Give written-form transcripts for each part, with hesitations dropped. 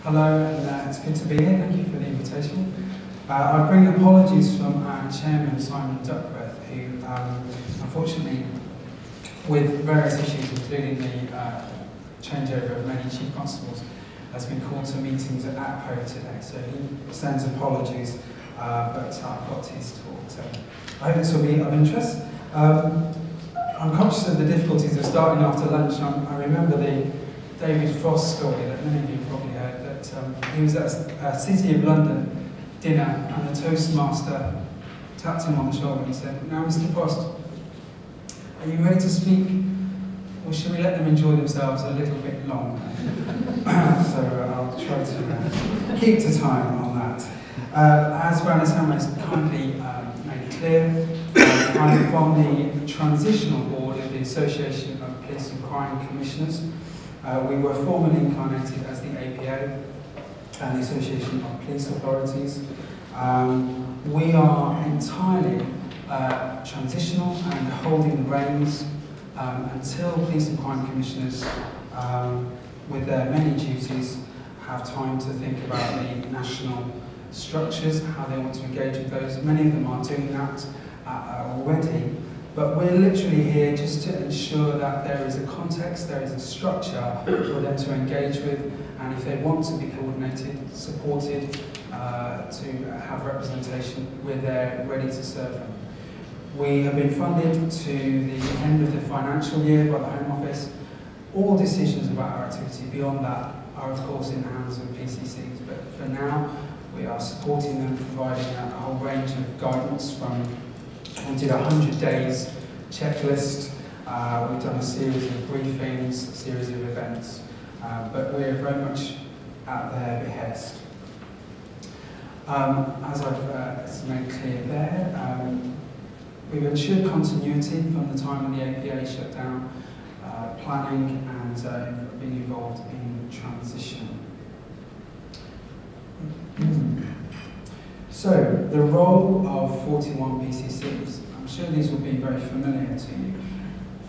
Hello, and it's good to be here. Thank you for the invitation. I bring apologies from our chairman, Simon Duckworth, who, unfortunately, with various issues, including the changeover of many chief constables, has been called to meetings at APCC today. So he sends apologies, but I've got his talk. So I hope this will be of interest. I'm conscious of the difficulties of starting after lunch. I remember the David Frost story that many of you probably heard, that he was at a City of London dinner and the Toastmaster tapped him on the shoulder and he said, "Now, Mr. Frost, are you ready to speak, or should we let them enjoy themselves a little bit longer?" So I'll try to keep to time on that. As Baroness Hammer kindly made clear, I'm from the Transitional Board of the Association of Police and Crime Commissioners. We were formerly incarnated as the APA and the Association of Police Authorities. We are entirely transitional and holding the reins until police and crime commissioners, with their many duties, have time to think about the national structures, how they want to engage with those. Many of them are doing that already, but we're literally here just to ensure that there is a context, there is a structure for them to engage with, and if they want to be coordinated, supported, to have representation, we're there ready to serve them. We have been funded to the end of the financial year by the Home Office. All decisions about our activity beyond that are of course in the hands of PCCs, but for now we are supporting them, providing a whole range of guidance from, we did a 100 days checklist, we've done a series of briefings, a series of events, but we're very much at their behest. As I've made clear there, we've ensured continuity from the time of the APA shutdown, planning and being involved in transition. So, the role of 41 PCCs. I'm sure these will be very familiar to you.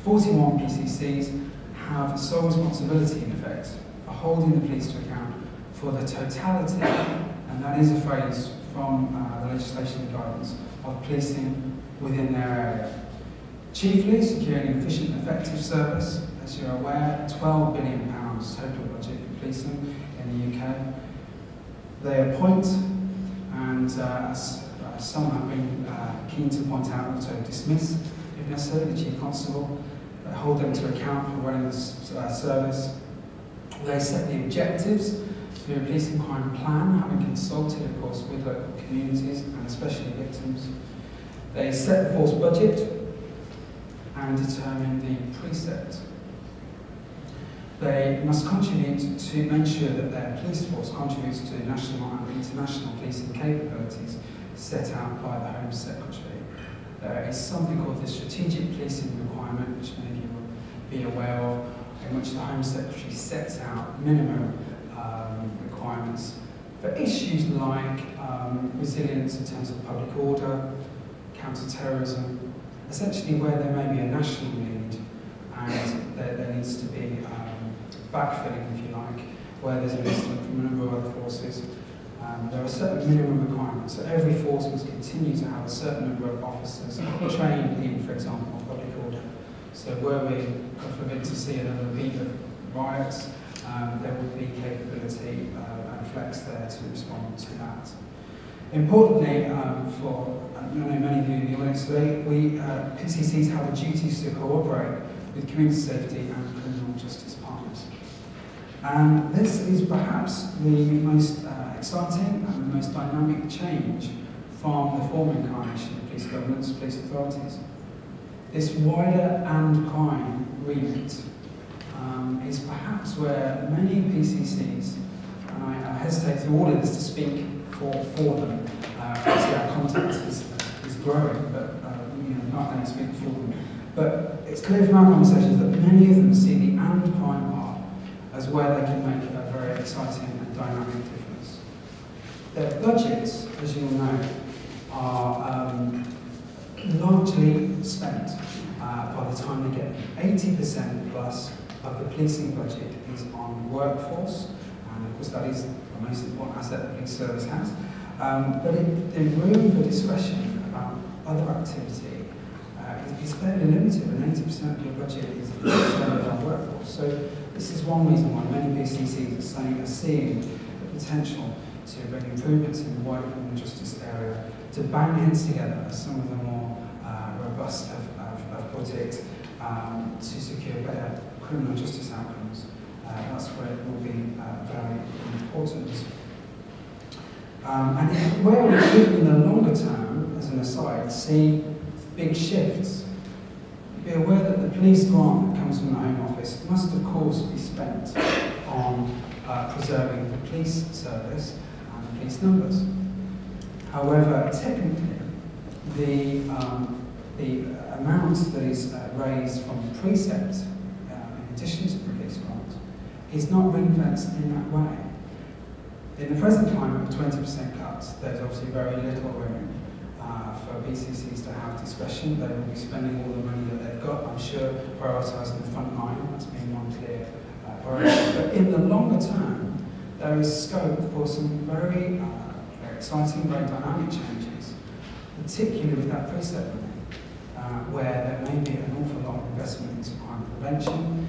41 PCCs have a sole responsibility, in effect, for holding the police to account for the totality, and that is a phrase from the legislation and guidance, of policing within their area. Chiefly securing an efficient and effective service, as you're aware, £12 billion total budget for policing in the UK. They appoint, and as some have been keen to point out, also dismiss, if necessary, the Chief Constable. They hold them to account for running the service. They set the objectives through a police and crime plan, having consulted, of course, with local communities and especially victims. They set the force budget and determine the precept. They must contribute to make sure that their police force contributes to national and international policing capabilities set out by the Home Secretary. There is something called the Strategic Policing Requirement, which many of you will be aware of, in which the Home Secretary sets out minimum requirements for issues like resilience in terms of public order, counter-terrorism, essentially where there may be a national need and there needs to be backfilling, if you like, where there's an incident from a number of other forces. There are certain minimum requirements, so every force must continue to have a certain number of officers trained in, for example, public order. So were we, God forbid, to see another beat of riots, there would be capability and flex there to respond to that. Importantly, for I know many of you in the audience today, PCCs have a duty to cooperate with community safety and criminal justice partners. And this is perhaps the most exciting and the most dynamic change from the former incarnation of police governments, police authorities. This wider and crime remit is perhaps where many PCCs, and I hesitate through all of this to speak for them, obviously our contact is growing, but not going to speak for them. But it's clear from our conversations that many of them see the and crime part as where they can make a very exciting and dynamic difference. Their budgets, as you'll know, are largely spent by the time they get 80% plus of the policing budget is on workforce And of course that is the most important asset the police service has. But the room for discretion about other activity is fairly limited, and 80% of your budget is spent on workforce. So this is one reason why many PCCs are seeing the potential to bring improvements in the wider criminal justice area, to bang heads together, as some of the more robust have put it, to secure better criminal justice outcomes. That's where it will be very important. And where we could, in the longer term, as an aside, see big shifts, be aware that the police grant that comes from the Home Office must, of course, be spent on preserving the police service and the police numbers. However, technically, the amount that is raised from the precept, in addition to the police grant, is not ring-fenced in that way. In the present climate of 20% cuts, there's obviously very little room for PCCs to have discretion. They will be spending all the money that they've got, I'm sure, prioritising the front line. That's been one clear priority. But in the longer term, there is scope for some very exciting, very dynamic changes, particularly with that precept money, where there may be an awful lot of investment into crime prevention,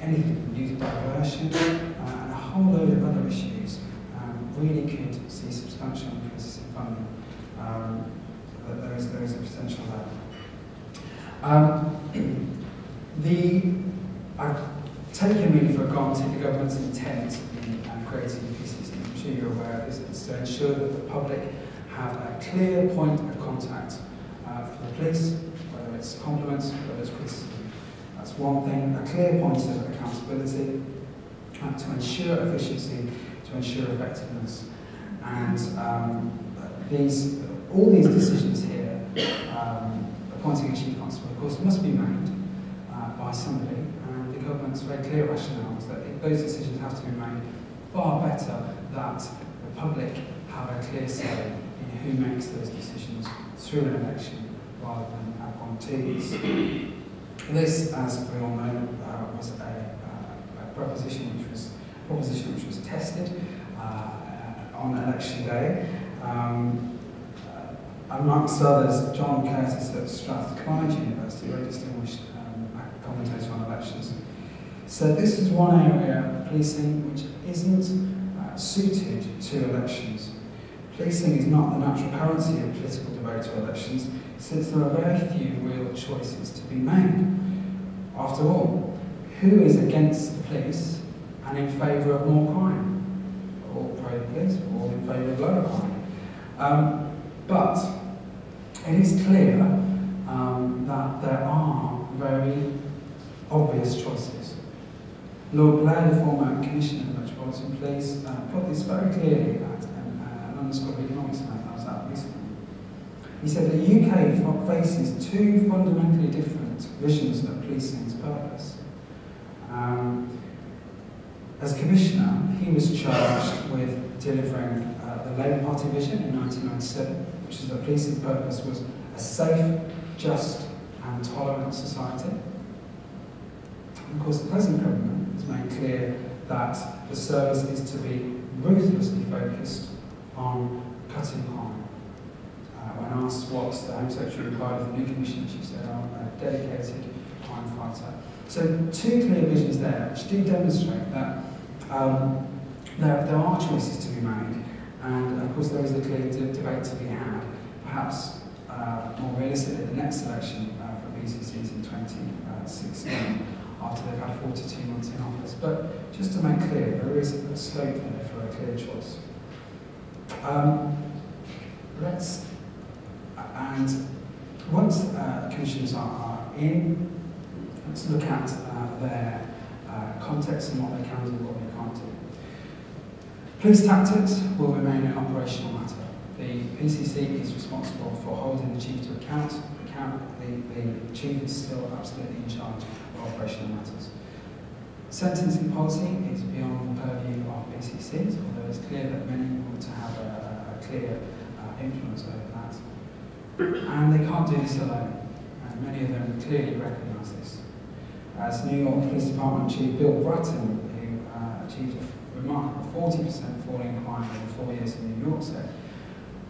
anything from youth diversion, and a whole load of other issues. Really could see substantial increases in funding. But there is a potential there. I've taken really for granted the government's intent in creating the PCC. I'm sure you're aware of this. It's to ensure that the public have a clear point of contact for the police, whether it's compliments, whether it's criticism. That's one thing. A clear point of accountability to ensure efficiency, to ensure effectiveness, and all these decisions here, appointing a chief constable, of course, must be made by somebody, and the government's very clear rationale is that if those decisions have to be made, far better that the public have a clear say in who makes those decisions through an election rather than appointees. This, as we all know, was a proposition which was tested on election day. Amongst others, John Curtis at Strathclyde University, a very distinguished commentator on elections, said this is one area of policing which isn't suited to elections. Policing is not the natural currency of political debate or elections, since there are very few real choices to be made. After all, who is against the police and in favour of more crime? All pro-police, all in favour of lower crime. But it is clear that there are very obvious choices. Lord Blair, the former Commissioner of Metropolitan Police, put this very clearly at an London School of Economics event I was at recently. He said the UK faces two fundamentally different visions of policing's purpose. As Commissioner, he was charged with delivering the Labour Party vision in 1997, which is that policing purpose was a safe, just and tolerant society. And of course, the present government has made clear that the service is to be ruthlessly focused on cutting crime. When asked what's the Home Secretary required of the new Commission, she said, I'm a dedicated crime fighter. So two clear visions there, which do demonstrate that there are choices to be made, and of course there is a clear debate to be had, perhaps more realistically at the next election for PCCs in 2016, after they've had 42 months in office. But just to make clear, there is a scope there for a clear choice. And once commissions are in, let's look at their context and what they can do and what they can't do. Police tactics will remain an operational matter. The PCC is responsible for holding the chief to account. The chief is still absolutely in charge of operational matters. Sentencing policy is beyond the purview of PCCs, although it's clear that many want to have a clear influence over that. And they can't do this alone, and many of them clearly recognise this. As New York Police Department Chief Bill Bratton, who achieved a remarkable 40% fall in crime over 4 years in New York State.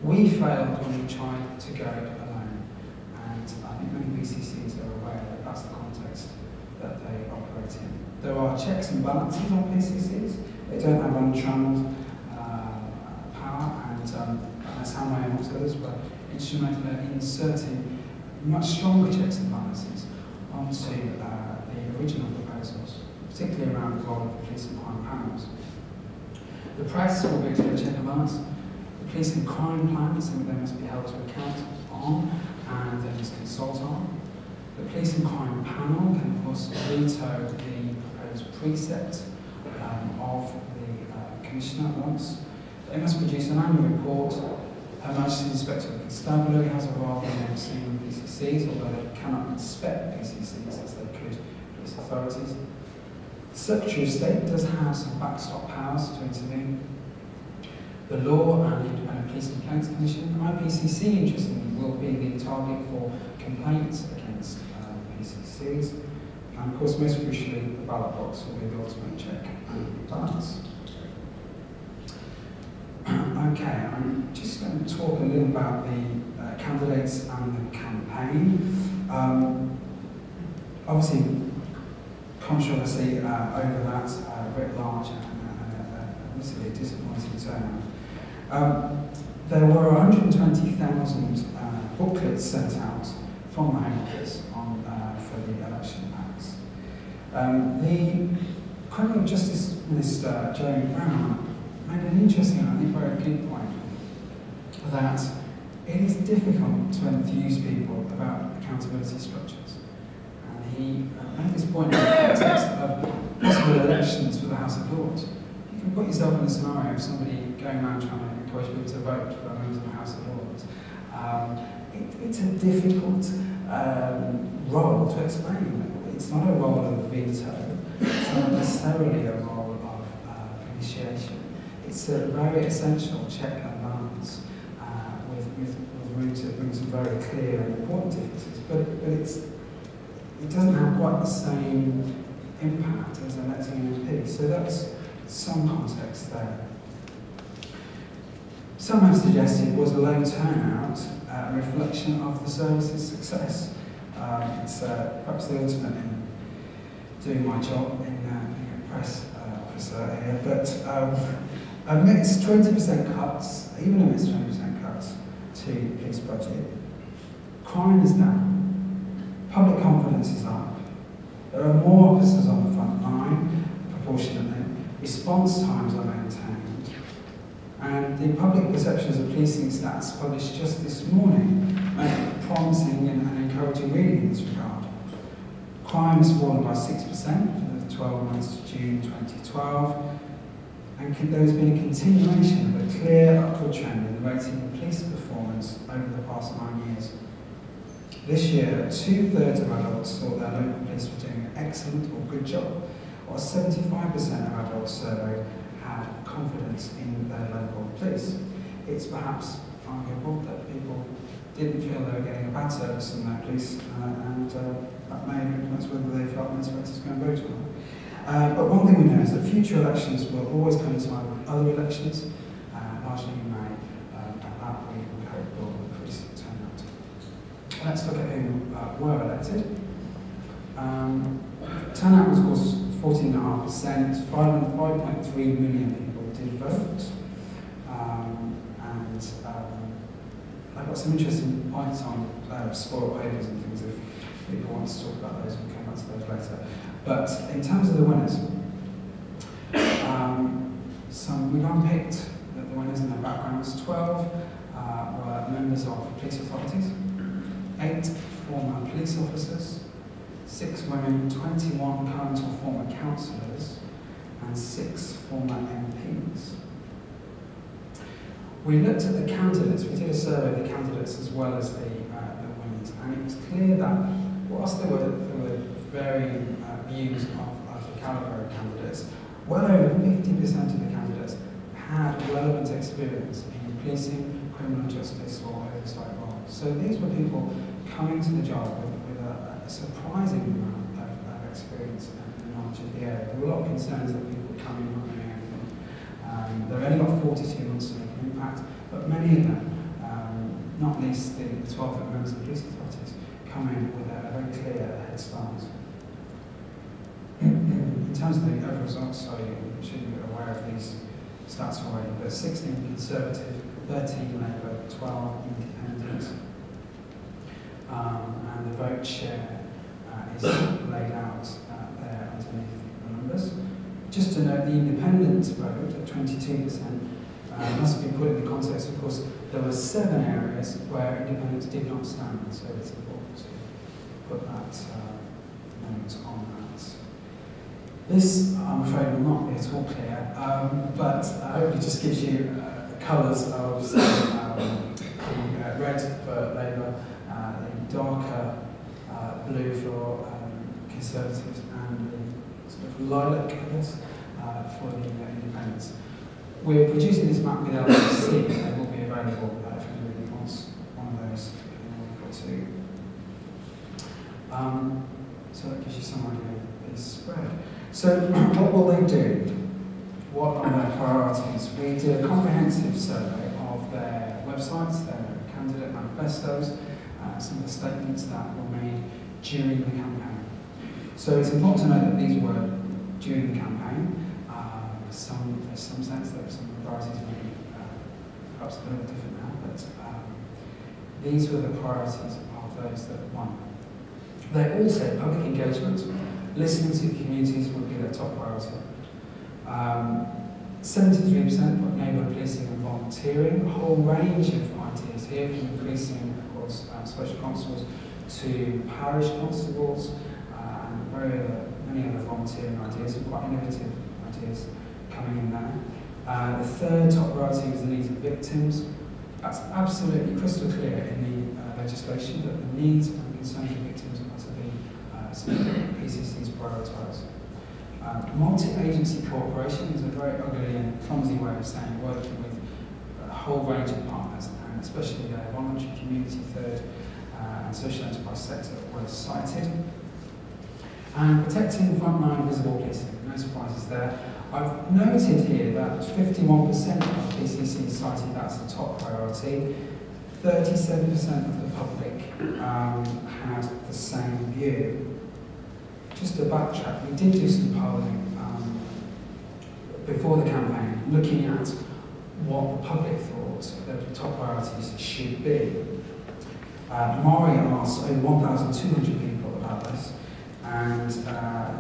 We failed when we tried to go alone, and I think many PCCs are aware that that's the context that they operate in. There are checks and balances on PCCs. They don't have untrammeled power, and that's how my auditors were instrumental in inserting much stronger checks and balances onto the original proposals, particularly around the role of the police and crime panels. The press will be to check and balance. The police and crime plan is something they must be held to account on and they must consult on. The police and crime panel can of course veto the proposed precept of the Commissioner once. They must produce an annual report. Her Majesty's Inspector of Constabulary has a role in overseeing PCCs, although they cannot inspect PCCs as they could police authorities. The Secretary of State does have some backstop powers to intervene. The Law and Independent Police Complaints Commission, APCC, interestingly, will be the target for complaints against PCCs. And of course, most crucially, the ballot box will be the ultimate check and balance. Okay, I'm just going to talk a little about the candidates and the campaign. Obviously, controversy over that writ large and obviously a disappointing turnout. There were 120,000 booklets sent out from the Home Office for the election packs. The Criminal Justice Minister, Jeremy Brown, made an interesting, I think very good point, that it is difficult to enthuse people about accountability structures. And he made this point in the context of possible elections for the House of Lords. You can put yourself in a scenario of somebody going around trying to encourage people to vote for members of the House of Lords. It's a difficult role to explain. It's not a role of veto, it's not necessarily a role of initiation. It's a very essential check and balance with room to bring some very clear and important differences, but it doesn't have quite the same impact as electing an MP, so that's some context there. Some have suggested it was a low turnout, a reflection of the service's success. It's perhaps the ultimate in doing my job in being a press officer here, but amidst 20% cuts, even amidst 20% cuts to the police budget, crime is down, public confidence is up, there are more officers on the front line, proportionately, response times are maintained, and the public perceptions of policing stats published just this morning make promising and encouraging reading in this regard. Crime has fallen by 6% for the 12 months to June 2012, and there has been a continuation of a clear upward trend in the rating of police performance over the past 9 years. This year, 2/3 of adults thought their local police were doing an excellent or good job, while 75% of adults surveyed had confidence in their local police. It's perhaps arguable that people didn't feel they were getting a bad service from their police, and that may influence whether they felt motivated to go and vote or not. But one thing we know is that future elections will always coincide with other elections, largely in May, and that we hope will increase turnout. Let's look at who were elected. Turnout was, of course, 14.5%, 5.3 million people did vote, and I've got some interesting points on spoiled papers and things if people want to talk about those, we'll come back to those later. But in terms of the winners, we've unpicked the winners and their backgrounds. 12 were members of police authorities, 8 former police officers, 6 women, 21 current or former councillors, and 6 former MPs. We looked at the candidates, we did a survey of the candidates as well as the winners, and it was clear that whilst there were varying views of the calibre of candidates, well over 50% of the candidates had relevant experience in policing, criminal justice or oversight roles. So these were people coming to the job with a surprising amount of experience and knowledge of the area. There were a lot of concerns that people would come in not knowing anything They've only got 42 months to make an impact, but many of them, not least the 12 members of the police authorities, come in with a very clear head start. In terms of the overall results, so you should be aware of these stats already, but 16 Conservative, 13 Labour, 12 Independent, and the vote share is laid out there underneath the numbers. Just to note, the Independent vote at 22% must be put in the context, of course, there were 7 areas where independents did not stand, so it's important to put that note on that. This, I'm afraid, will not be at all clear, but I hope it just gives you colours of the red for Labour, the darker blue for Conservatives, and the sort of lilac, I guess, for the independents. We're producing this map with APCC, and it will be available if anybody wants one of those in order to. So that gives you some idea of the spread. So what will they do? What are their priorities? We did a comprehensive survey of their websites, their candidate manifestos, some of the statements that were made during the campaign. So it's important to note that these were during the campaign. There's some sense that some priorities may be perhaps a little different now, but these were the priorities of those that won. They all said public engagement, listening to communities would be their top priority. 73% put neighbourhood policing and volunteering, a whole range of ideas here, from increasing, of course, special constables to parish constables, and many other volunteering ideas, and quite innovative ideas coming in there. The third top priority was the needs of victims. That's absolutely crystal clear in the legislation that the needs and concerns of victims are to be something PCC's prioritise. Multi-agency cooperation is a very ugly and clumsy way of saying working with a whole range of partners, and especially the voluntary community third and social enterprise sector were cited. And protecting frontline visible policing, no surprises there. I've noted here that 51% of PCC cited that as a top priority. 37% of the public had the same view. Just to backtrack, we did do some polling before the campaign, looking at what the public thought the top priorities should be. Mari asked over 1,200 people about this, and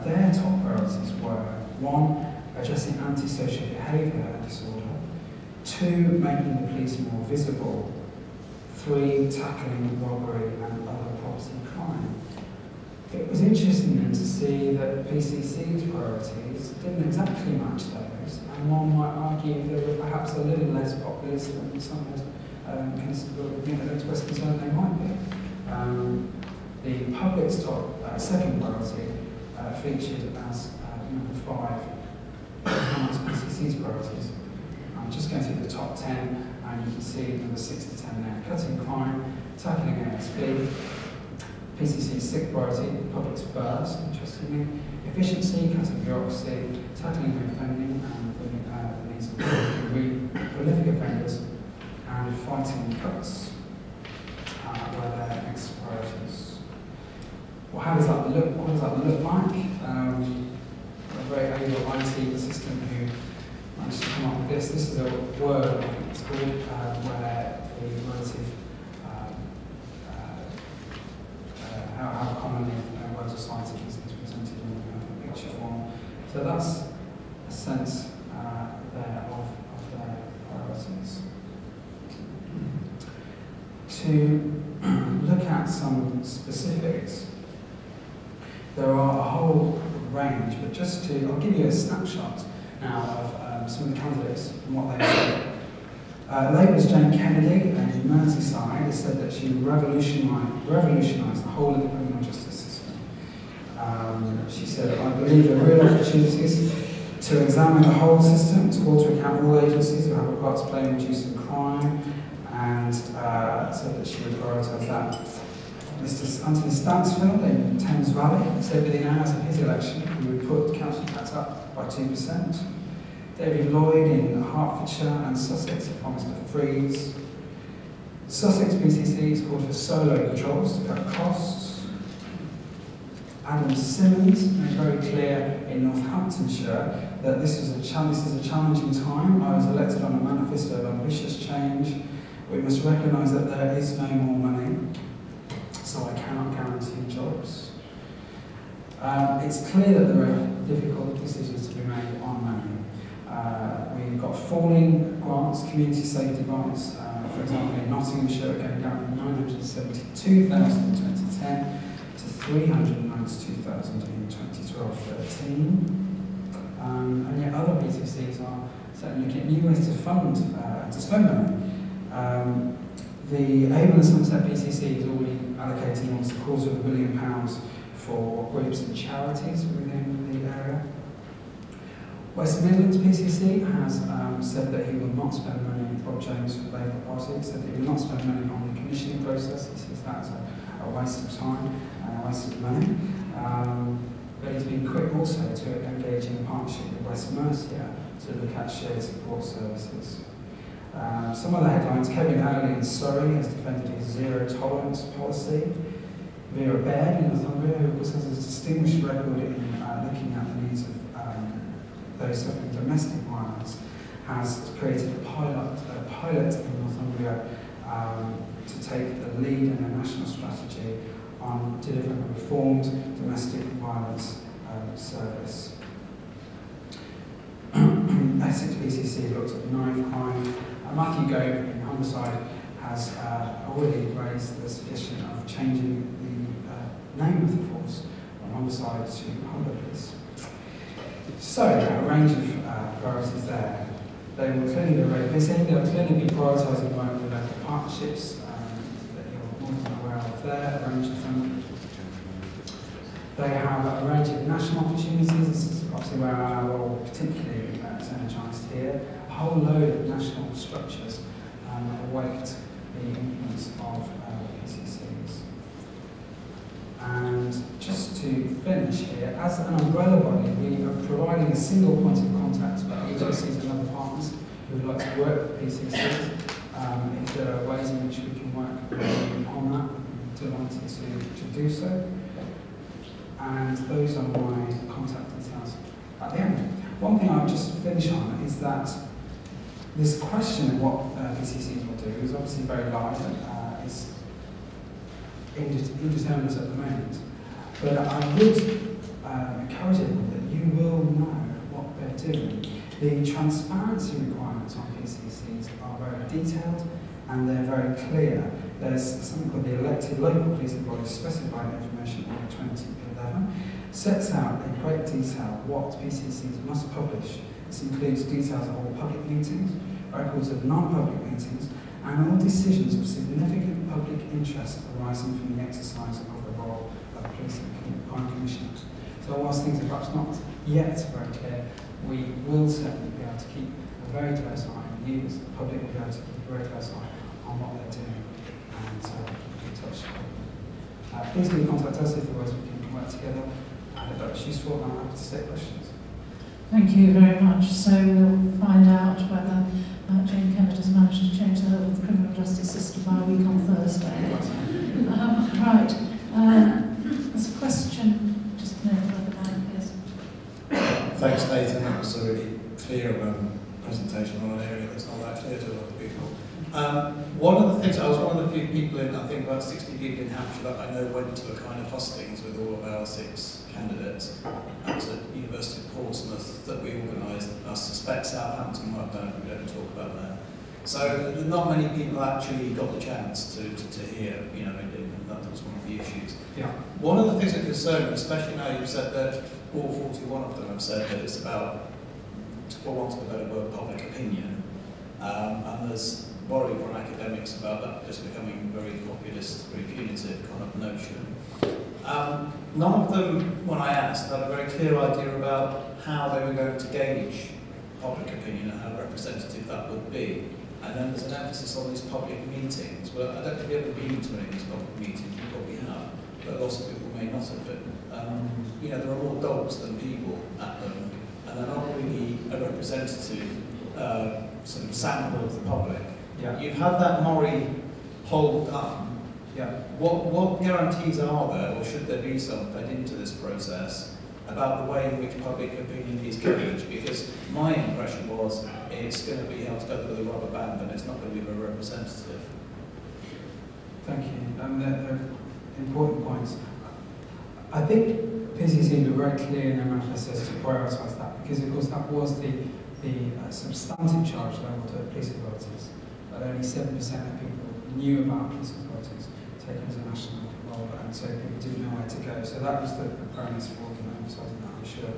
their top priorities were: 1, addressing antisocial behaviour and disorder; 2, making the police more visible; 3, tackling robbery and other property crime. It was interesting then to see that PCC's priorities didn't exactly match those, and one might argue they were perhaps a little less populist than some had expressed concern they might be. The public's second priority featured as number 5 amongst PCC's priorities. I'm just going through the top 10, and you can see number 6 to 10 there. Cutting crime, tackling ASB. PCC's 6th priority, public's first, interestingly. Efficiency, cutting bureaucracy, tackling offending and the needs of prolific offenders, and fighting cuts were their next priorities. Well, how does that look? What does that look like? A very able IT assistant who managed to come up with this. This is a word, I think it's called, where the relative how commonly words are cited is presented in a picture form. So that's a sense there of their priorities. To look at some specifics, there are a whole range, but just to, I'll give you a snapshot now of some of the candidates and what they said. Labour's Jane Kennedy, in Merseyside, has said that she would revolutionise the whole of the criminal justice system. She said, I believe there are real opportunities to examine the whole system, to call to account all agencies who have a part to play in reducing crime, and said that she would prioritise that. Mr. Anthony Stansfield in Thames Valley said within hours of his election he would put council tax up by 2%. David Lloyd in Hertfordshire and Sussex have promised to freeze. Sussex PCC is called for solo controls to cut costs. Adam Simmons made very clear in Northamptonshire that this is a challenging time. I was elected on a manifesto of ambitious change. We must recognise that there is no more money, so I cannot guarantee jobs. It's clear that there are difficult decisions to be made on money. We've got falling grants, community safety grants, for example in Nottinghamshire, going down from 972,000 in 2010 to 392,000 in 2012-13. And yet other PCCs are certainly looking at new ways to fund, to spend money. The Avon and Somerset PCC is already allocating almost £250 million for groups and charities within the area. West Midlands PCC has said that he will not spend money, Bob James from the Labour Party said that he will not spend money on the commissioning process. He sees that as a waste of time and a waste of money. But he's been quick also to engage in a partnership with West Mercia to look at shared support services. Some other headlines: Kevin Oley in Surrey has defended his zero tolerance policy. Vera Baird in Northumbria, who of course has a distinguished record in looking at the needs of those suffering domestic violence, has created a pilot in Northumbria to take the lead in a national strategy on delivering a reformed domestic violence service. Essex PCC looked at knife crime. Matthew Gove in homicide has already raised the suggestion of changing the name of the force from homicide to Humber Police. So, a range of priorities there. They will clearly be very busy. They will clearly be prioritising work with local partnerships that you're more than aware of there, a range of them. They have a range of national opportunities. This is obviously where our role particularly is energised here. A whole load of national structures await the influence of PCCs. And just to finish here, as an umbrella body, we are providing a single point of contact for agencies and other partners who would like to work with PCCs. If there are ways in which we can work on that, we're delighted to do so. And those are my contact details at the end. One thing I'll just finish on is that this question of what PCCs will do is obviously very live. It's indeterminate at the moment. But I would encourage everyone that you will know what they're doing. The transparency requirements on PCCs are very detailed and they're very clear. There's something called the elected local policing body specified information on 2011, sets out in great detail what PCCs must publish. This includes details of all public meetings, records of non-public meetings, and all decisions of significant public interest arising from the exercise of the role of Police and Crime Commissioner. So whilst things are perhaps not yet very clear, we will certainly be able to keep a very close eye, and you as the public will be able to keep a very close eye on what they're doing and keep in touch. Please do contact us if there are ways we can work together, and if that's useful, I'm happy to take questions. Thank you very much. So we'll find out whether Jane Kennedy's managed to change the whole criminal justice system by a week on Thursday. Right. There's a question just near the line, please. Thanks, Nathan. That was a really clear presentation on an area that's not that clear to a lot of people. One of the things, I was one of the few people in, I think about 60 people in Hampshire that I know went to a kind of hustings with all of our 6 candidates at the University of Portsmouth that we organised. I suspect Southampton might have done it, we don't talk about that. So not many people actually got the chance to hear, you know, and that was one of the issues. Yeah. One of the things that concern me, especially now you've said that all 41 of them have said that it's about, for want of a better word, public opinion. And there's worry from academics about that just becoming very populist, very punitive kind of notion. None of them, when I asked, had a very clear idea about how they were going to gauge public opinion and how representative that would be. And then there's an emphasis on these public meetings. Well, I don't think we've ever been to any of these public meetings, we probably have, but lots of people may not have been. You know, there are more dogs than people at them, and they're not really a representative representative sort of sample of the public. Yeah. You've had that Mori poll done. Yeah. What guarantees are there, or should there be some fed into this process, about the way in which public opinion is gauged? Because my impression was it's going to be held together with a rubber band and it's not going to be very representative. Thank you. They're important points. I think PCC were very clear in their manifestos to prioritise that, because of course that was the substantive charge level to police authorities, but only 7% of people knew about police authorities taken as a national role, and so people didn't know where to go. So that was the premise for emphasising that, I'm sure.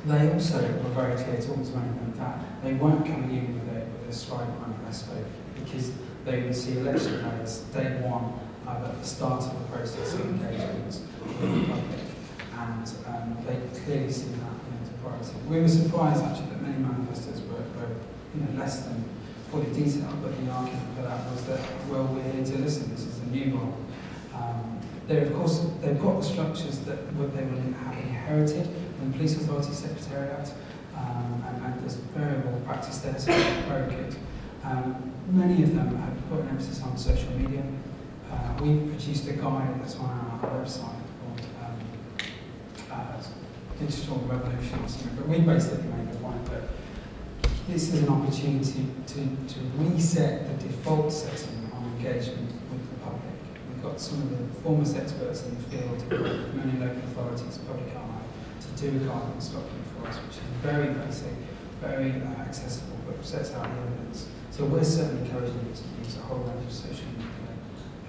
They also were very clear, talking to management, that they weren't coming in with a strike manifesto, because they would see election days, day one, at the start of the process of engagement with the public, and they clearly see that as a priority. We were surprised actually that many manifestos were less than fully detailed, but the argument for that was that, well, we're here to listen, this is a new role. Of course, they've got the structures that they will have inherited from the Police Authority Secretariat, and there's variable practice there, so very good. Many of them have put an emphasis on social media. We've produced a guide that's on our website called Digital Revolutions, but we basically made the point that this is an opportunity to reset the default setting on engagement with the public. We've got some of the foremost experts in the field, many local authorities, public eye, to do a guidance document for us, which is very basic, very accessible, but sets out the evidence. So we're certainly encouraging you to use a whole range of social media,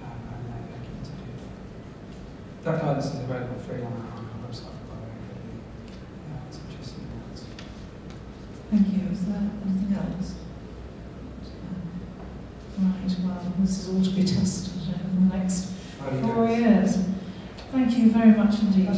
and they're keen to do that. That guidance is available free on our website, by the way. It's interesting. Thank you. Is there anything else? Right, well, this is all to be tested over the next 4 years. Thank you very much indeed.